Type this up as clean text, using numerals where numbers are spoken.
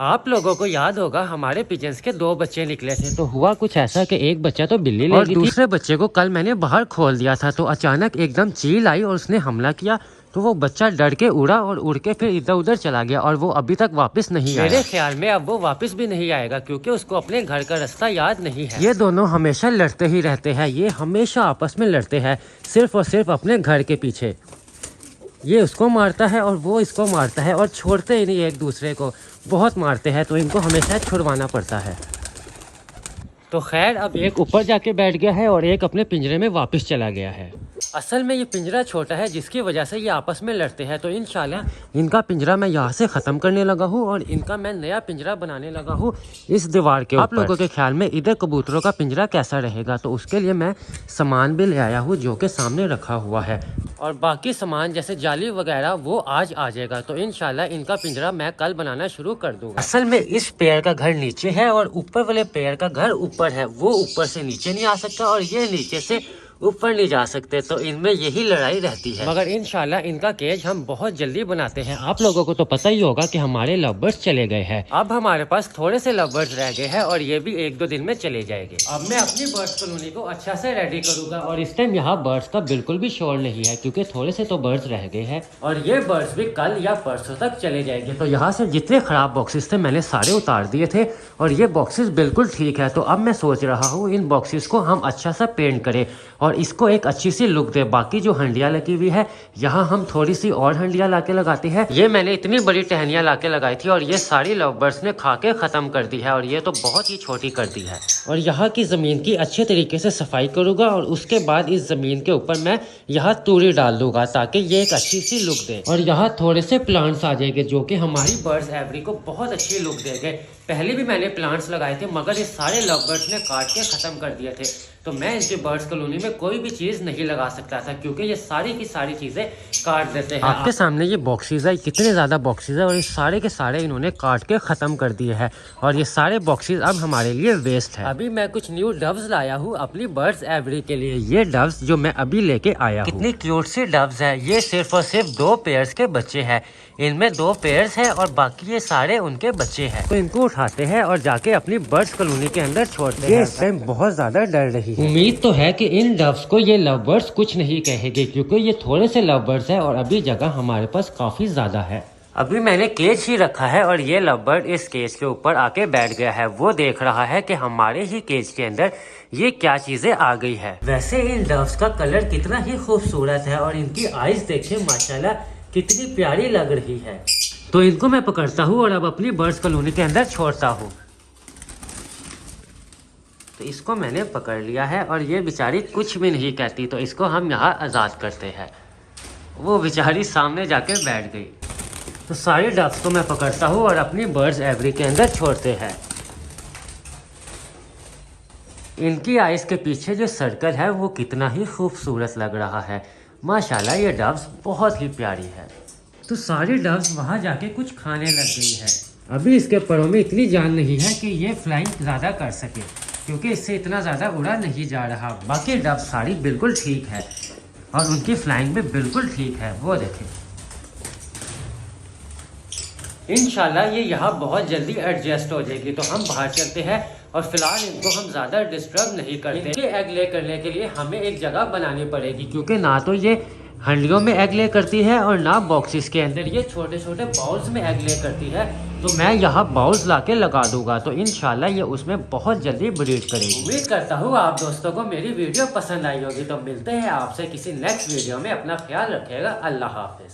आप लोगों को याद होगा हमारे पिजन्स के 2 बच्चे निकले थे। तो हुआ कुछ ऐसा कि एक बच्चा तो बिल्ली ले गई थी, दूसरे बच्चे को कल मैंने बाहर खोल दिया था। तो अचानक एकदम चील आई और उसने हमला किया। तो वो बच्चा डर के उड़ा और उड़ के फिर इधर उधर चला गया और वो अभी तक वापस नहीं आया। मेरे ख्याल में अब वो वापस भी नहीं आएगा क्योंकि उसको अपने घर का रास्ता याद नहीं है। ये दोनों हमेशा लड़ते ही रहते हैं, ये हमेशा आपस में लड़ते हैं, सिर्फ और सिर्फ अपने घर के पीछे। ये उसको मारता है और वो इसको मारता है और छोड़ते ही नहीं एक दूसरे को, बहुत मारते हैं। तो इनको हमेशा छुड़वाना पड़ता है। तो खैर अब एक ऊपर जाके बैठ गया है और एक अपने पिंजरे में वापस चला गया है। असल में ये पिंजरा छोटा है जिसकी वजह से ये आपस में लड़ते हैं। तो इंशाल्लाह इनका पिंजरा मैं यहाँ से ख़त्म करने लगा हूँ और इनका मैं नया पिंजरा बनाने लगा हूँ इस दीवार के ऊपर। आप लोगों के ख्याल में इधर कबूतरों का पिंजरा कैसा रहेगा? तो उसके लिए मैं सामान भी ले आया हूँ जो कि सामने रखा हुआ है, और बाकी सामान जैसे जाली वगैरह वो आज आ जाएगा। तो इंशाल्लाह इनका पिंजरा मैं कल बनाना शुरू कर दूंगा। असल में इस पेड़ का घर नीचे है और ऊपर वाले पेड़ का घर ऊपर है। वो ऊपर से नीचे नहीं आ सकता और ये नीचे से ऊपर नहीं जा सकते। तो इनमें यही लड़ाई रहती है, मगर इंशाल्लाह इनका केज हम बहुत जल्दी बनाते हैं। आप लोगों को तो पता ही होगा कि हमारे लव बर्ड्स चले गए हैं। अब हमारे पास थोड़े से लव बर्ड्स रह गए हैं और ये भी 1-2 दिन में चले जाएंगे। अब मैं अपनी बर्ड्स कॉलोनी को अच्छा से रेडी करूंगा और इस टाइम यहाँ बर्ड्स का बिल्कुल भी शोर नहीं है क्योंकि थोड़े से तो बर्ड्स रह गए हैं और ये बर्ड्स भी कल या परसों तक चले जाएंगे। तो यहाँ से जितने खराब बॉक्सेस थे मैंने सारे उतार दिए थे और ये बॉक्सेस बिल्कुल ठीक है। तो अब मैं सोच रहा हूँ इन बॉक्सेस को हम अच्छा सा पेंट करें और इसको एक अच्छी सी लुक दे। बाकी जो हंडिया लगी हुई है यहाँ हम थोड़ी सी और हंडिया लाके लगाते हैं। ये मैंने इतनी बड़ी टहनियाँ लाके लगाई थी और ये सारी लव बर्ड्स ने खा के ख़त्म कर दी है और ये तो बहुत ही छोटी कर दी है। और यहाँ की ज़मीन की अच्छे तरीके से सफाई करूँगा और उसके बाद इस ज़मीन के ऊपर मैं यहाँ तूरी डाल दूँगा ताकि ये एक अच्छी सी लुक दे। और यहाँ थोड़े से प्लांट्स आ जाएंगे जो कि हमारी बर्ड्स एवरी को बहुत अच्छी लुक देंगे। पहले भी मैंने प्लांट्स लगाए थे मगर ये सारे लव बर्ड्स ने काट के ख़त्म कर दिए थे। तो मैं इनके बर्ड्स कॉलोनी में कोई भी चीज़ नहीं लगा सकता था क्योंकि ये सारी की सारी चीज़ें काट देते हैं। आपके सामने ये बॉक्सेस है, कितने ज़्यादा बॉक्सेस है और ये सारे के सारे इन्होंने काट के ख़त्म कर दिए हैं और ये सारे बॉक्सेस अब हमारे लिए वेस्ट है। अभी मैं कुछ न्यू डव्स लाया हूँ अपनी बर्ड्स एवरी के लिए। ये डव्स जो मैं अभी लेके आया हूँ, कितनी क्यूट सी डव्स है। ये सिर्फ और सिर्फ 2 पेयर्स के बच्चे हैं, इनमें 2 पेयर्स हैं और बाकी ये सारे उनके बच्चे हैं। तो इनको उठाते हैं और जाके अपनी बर्ड्स कॉलोनी के अंदर छोड़ते हैं। इस टाइम बहुत ज्यादा डर रही है। उम्मीद तो है कि इन डव्स को ये लव बर्ड्स कुछ नहीं कहेंगे क्योंकि ये थोड़े से लव बर्ड्स है और अभी जगह हमारे पास काफी ज्यादा है। अभी मैंने केज ही रखा है और ये लव बर्ड इस केज के ऊपर आके बैठ गया है। वो देख रहा है कि हमारे ही केज के अंदर ये क्या चीजें आ गई है। वैसे इन डव्स का कलर कितना ही खूबसूरत है और इनकी आईज देखे माशाल्लाह कितनी प्यारी लग रही है। तो इनको मैं पकड़ता हूँ और अब अपनी बर्ड्स कॉलोनी के अंदर छोड़ता हूँ। तो इसको मैंने पकड़ लिया है और ये बेचारी कुछ भी नहीं कहती। तो इसको हम यहाँ आज़ाद करते हैं। वो बेचारी सामने जाके बैठ गई। तो सारे डक्स को मैं पकड़ता हूँ और अपनी बर्ड्स एवरी के अंदर छोड़ते हैं। इनकी आइज़ के पीछे जो सर्कल है वो कितना ही खूबसूरत लग रहा है। माशाल्लाह ये डव्स बहुत ही प्यारी है। तो सारी डव्स वहाँ जाके कुछ खाने लग गई है। अभी इसके परों में इतनी जान नहीं है कि ये फ्लाइंग ज़्यादा कर सके क्योंकि इससे इतना ज़्यादा उड़ा नहीं जा रहा। बाकी डव्स सारी बिल्कुल ठीक है और उनकी फ्लाइंग भी बिल्कुल ठीक है। वो देखें, इंशाल्लाह ये यहाँ बहुत जल्दी एडजस्ट हो जाएगी। तो हम बाहर चलते हैं और फिलहाल इनको हम ज़्यादा डिस्टर्ब नहीं करते। इनके एग ले करने के लिए हमें एक जगह बनानी पड़ेगी क्योंकि ना तो ये हंडियों में एग ले करती है और ना बॉक्सेस के अंदर। ये छोटे छोटे बाउल्स में एग ले करती है। तो मैं यहाँ बाउल्स ला के लगा दूंगा तो इंशाल्लाह ये उसमें बहुत जल्दी ब्रीड करेगी। उम्मीद करता हूँ आप दोस्तों को मेरी वीडियो पसंद आई होगी। तो मिलते हैं आपसे किसी नेक्स्ट वीडियो में। अपना ख्याल रखिएगा। अल्लाह हाफिज़।